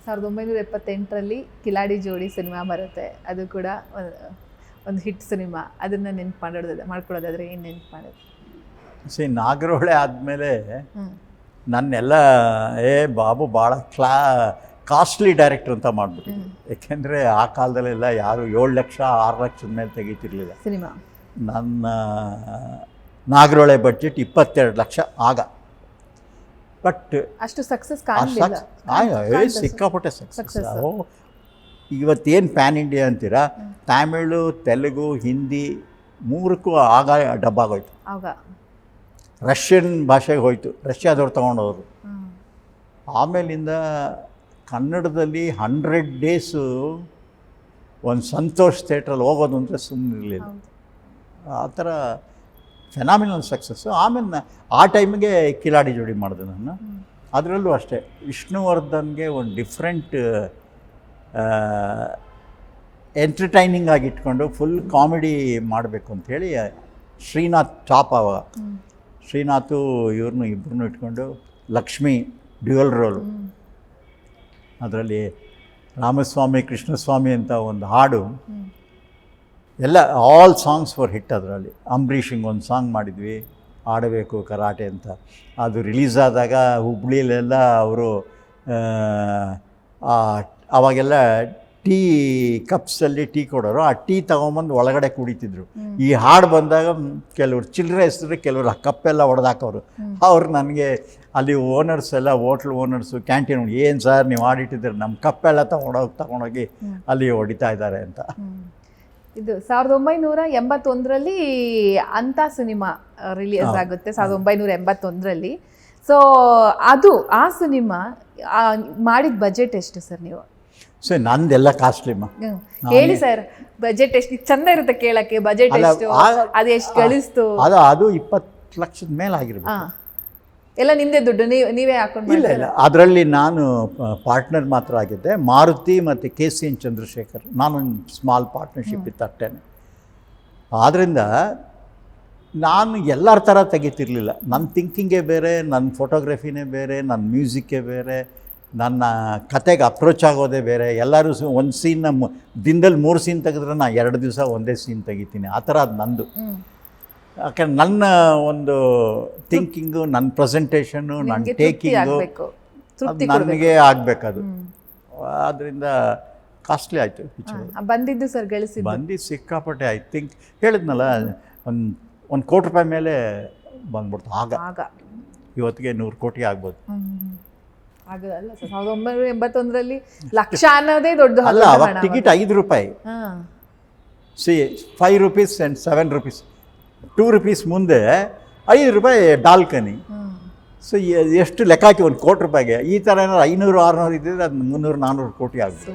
1978ರಲ್ಲಿ ಕಿಲಾಡಿ ಜೋಡಿ ಸಿನಿಮಾ ಬರುತ್ತೆ. ಅದು ಕೂಡ ಒಂದು ಹಿಟ್ ಸಿನಿಮಾ. ಅದನ್ನು ನೆನ್ಪು ಮಾಡ್ಕೊಳ್ಳೋದಾದ್ರೆ ಏನು ನೆನ್ಪು ಮಾಡೋದು? ನಾಗರಹೊಳೆ ಆದಮೇಲೆ ನನ್ನೆಲ್ಲ ಬಾಬು ಭಾಳ ಕಾಸ್ಟ್ಲಿ ಡೈರೆಕ್ಟರ್ ಅಂತ ಮಾಡಿಬಿಟ್ಟಿದ್ರು. ಯಾಕೆಂದರೆ ಆ ಕಾಲದಲ್ಲೆಲ್ಲ ಯಾರು 7 ಲಕ್ಷ 6 ಲಕ್ಷದ ಮೇಲೆ ತೆಗೀತಿರ್ಲಿಲ್ಲ ಸಿನಿಮಾ. ನನ್ನ ನಾಗರಹೊಳೆ ಬಡ್ಜೆಟ್ 22 ಲಕ್ಷ ಆಗ. ಬಟ್ ಅಷ್ಟು ಸಕ್ಸಸ್ ಸಿಕ್ಕಾಪಟ್ಟೆ ಸಕ್ಸಸ್. ಇವತ್ತೇನು ಪ್ಯಾನ್ ಇಂಡಿಯಾ ಅಂತೀರಾ, ತಮಿಳು, ತೆಲುಗು, ಹಿಂದಿ 3ಕ್ಕೂ ಆಗ ಡಬ್ಬಾಗೋಯ್ತು. ಆಗ ರಷ್ಯನ್ ಭಾಷೆಗೆ ಹೋಯ್ತು, ರಷ್ಯಾದವ್ರು ತೊಗೊಂಡೋದ್ರು. ಆಮೇಲಿಂದ ಕನ್ನಡದಲ್ಲಿ 100 ಡೇಸು ಒಂದು ಸಂತೋಷ್ ಥಿಯೇಟ್ರಲ್ಲಿ ಹೋಗೋದು ಅಂದರೆ ಸುಮ್ಮನಿರಲಿಲ್ಲ. ಆ ಥರ ಫೆನಾಮಿನಲ್ ಸಕ್ಸಸ್ಸು. ಆಮೇಲೆ ಆ ಟೈಮಿಗೆ ಕಿಲಾಡಿ ಜೋಡಿ ಮಾಡಿದೆ ನಾನು. ಅದರಲ್ಲೂ ಅಷ್ಟೇ ವಿಷ್ಣುವರ್ಧನ್ಗೆ ಒಂದು ಡಿಫ್ರೆಂಟ್ ಎಂಟರ್ಟೈನಿಂಗ್ ಆಗಿ ಇಟ್ಕೊಂಡು ಫುಲ್ ಕಾಮಿಡಿ ಮಾಡಬೇಕು ಅಂಥೇಳಿ ಶ್ರೀನಾಥ್ ಟಾಪ್ ಆವಾಗ. ಶ್ರೀನಾಥು ಇವ್ರನ್ನೂ ಇಬ್ಬರನ್ನೂ ಇಟ್ಕೊಂಡು ಲಕ್ಷ್ಮಿ ಡ್ಯುಯಲ್ ರೋಲು. ಅದರಲ್ಲಿ ರಾಮಸ್ವಾಮಿ ಕೃಷ್ಣಸ್ವಾಮಿ ಅಂತ ಒಂದು ಹಾಡು, ಎಲ್ಲ ಆಲ್ ಸಾಂಗ್ಸ್ ಫಾರ್ ಹಿಟ್. ಅದರಲ್ಲಿ ಅಂಬರೀಷಿಂಗ್ ಒಂದು ಸಾಂಗ್ ಮಾಡಿದ್ವಿ, ಆಡಬೇಕು ಕರಾಟೆ ಅಂತ. ಅದು ರಿಲೀಸ್ ಆದಾಗ ಹುಬ್ಳಿಲೆಲ್ಲ ಅವರು ಆವಾಗೆಲ್ಲ ಟೀ ಕಪ್ಸಲ್ಲಿ ಟೀ ಕೊಡೋರು. ಆ ಟೀ ತೊಗೊಂಬಂದು ಒಳಗಡೆ ಕುಡಿತಿದ್ರು. ಈ ಹಾಡು ಬಂದಾಗ ಕೆಲವರು ಚಿಲ್ಲರೆ ಹೆಸರು, ಕೆಲವರು ಆ ಕಪ್ಪೆಲ್ಲ ಹೊಡೆದಾಕೋರು. ಅವ್ರು ನನಗೆ ಅಲ್ಲಿ ಓನರ್ಸ್ ಎಲ್ಲ, ಹೋಟ್ಲ್ ಓನರ್ಸು, ಕ್ಯಾಂಟೀನ್, ಏನು ಸರ್ ನೀವು ಹಾಡಿಟ್ಟಿದ್ರೆ ನಮ್ಮ ಕಪ್ಪೆಲ್ಲ ತಗೊಂಡೋಗಿ ಅಲ್ಲಿ ಹೊಡಿತಾ ಇದ್ದಾರೆ ಅಂತ. ಇದು 1981ರಲ್ಲಿ ಅಂತ ಸಿನಿಮಾ ರಿಲೀಸ್ ಆಗುತ್ತೆ, 1981ರಲ್ಲಿ. ಸೊ ಅದು ಆ ಸಿನಿಮಾ ಮಾಡಿದ ಬಜೆಟ್ ಎಷ್ಟು ಸರ್ ನೀವು? ನಂದೆಲ್ಲ ಕಾಸ್ಟ್ಲಿಮ್ಮ. ಹೇಳಿ ಸರ್, ಬಜೆಟ್ ಎಷ್ಟು? ಚಂದ ಇರುತ್ತೆ ಕೇಳಕ್ಕೆ. ಬಜೆಟ್ ಎಷ್ಟು, ಅದು ಎಷ್ಟು ಗಳಿಸ್ತು? ಅದು 20 ಲಕ್ಷದ ಮೇಲೆ ಆಗಿರ್ಬೇಕು. ಎಲ್ಲ ನಿಮ್ಮದೇ ದುಡ್ಡು, ನೀವೇ ಹಾಕೊಂಡು? ಇಲ್ಲ, ಅದರಲ್ಲಿ ನಾನು ಪಾರ್ಟ್ನರ್ ಮಾತ್ರ ಆಗಿದ್ದೆ. ಮಾರುತಿ ಮತ್ತು KCN ಚಂದ್ರಶೇಖರ್, ನಾನೊಂದು ಸ್ಮಾಲ್ ಪಾರ್ಟ್ನರ್ಶಿಪ್ ಇತ್ತು ಅಷ್ಟೇ. ಆದ್ದರಿಂದ ನಾನು ಎಲ್ಲರ ಥರ ತೆಗಿತಿರ್ಲಿಲ್ಲ. ನನ್ನ ಥಿಂಕಿಂಗೇ ಬೇರೆ, ನನ್ನ ಫೋಟೋಗ್ರಫಿನೇ ಬೇರೆ, ನನ್ನ ಮ್ಯೂಸಿಕ್ಕೇ ಬೇರೆ, ನನ್ನ ಕತೆಗೆ ಅಪ್ರೋಚ್ ಆಗೋದೇ ಬೇರೆ. ಎಲ್ಲರೂ ಒಂದು ಸೀನ್ನ ದಿನದಲ್ಲಿ 3 ಸೀನ್ ತೆಗೆದ್ರೆ ನಾನು 2 ದಿವಸ ಒಂದೇ ಸೀನ್ ತೆಗಿತೀನಿ. ಆ ಥರ ಅದು ನಂದು. ಯಾಕಂದ್ರೆ ನನ್ನ ಒಂದು ಥಿಂಕಿಂಗು, ನನ್ನ ಪ್ರೆಸೆಂಟೇಷನ್ನು, ನನ್ನ ಟೇಕಿಂಗು ನನಗೆ ಆಗಬೇಕದು. ಆದ್ದರಿಂದ ಕಾಸ್ಟ್ಲಿ ಆಯಿತು. ಬಂದಿದ್ದು ಸರ್ ಗಳಿಸಿದ್ದು? ಬಂದಿದ್ದು ಸಿಕ್ಕಾಪಟ್ಟೆ. ಐ ಥಿಂಕ್ ಹೇಳಿದ್ನಲ್ಲ, ಒಂದು ಕೋಟಿ ರೂಪಾಯಿ ಮೇಲೆ ಬಂದ್ಬಿಡ್ತು ಆಗ. ಇವತ್ತಿಗೆ 100 ಕೋಟಿ ಆಗ್ಬೋದು. ಆಗಲ್ಲ ಸರ್, 1981ರಲ್ಲಿ ಲಕ್ಷ ಅನ್ನೋದೇ ದೊಡ್ಡ. ಅಲ್ಲ, ಅವಾಗ ಟಿಕೆಟ್ 5 ರೂಪಾಯಿ. $5 ಆ್ಯಂಡ್ $7, $2 ಮುಂದೆ 5 ರೂಪಾಯಿ ಬಾಲ್ಕನಿ. ಸೊ ಎಷ್ಟು ಲೆಕ್ಕ ಹಾಕಿ 1 ಕೋಟಿ ರೂಪಾಯಿಗೆ. ಈ ಥರ ಏನಾದ್ರು 500 600 ಇದ್ದಿದ್ರೆ ಅದು 300 400 ಕೋಟಿ ಆಗ್ಬೋದು.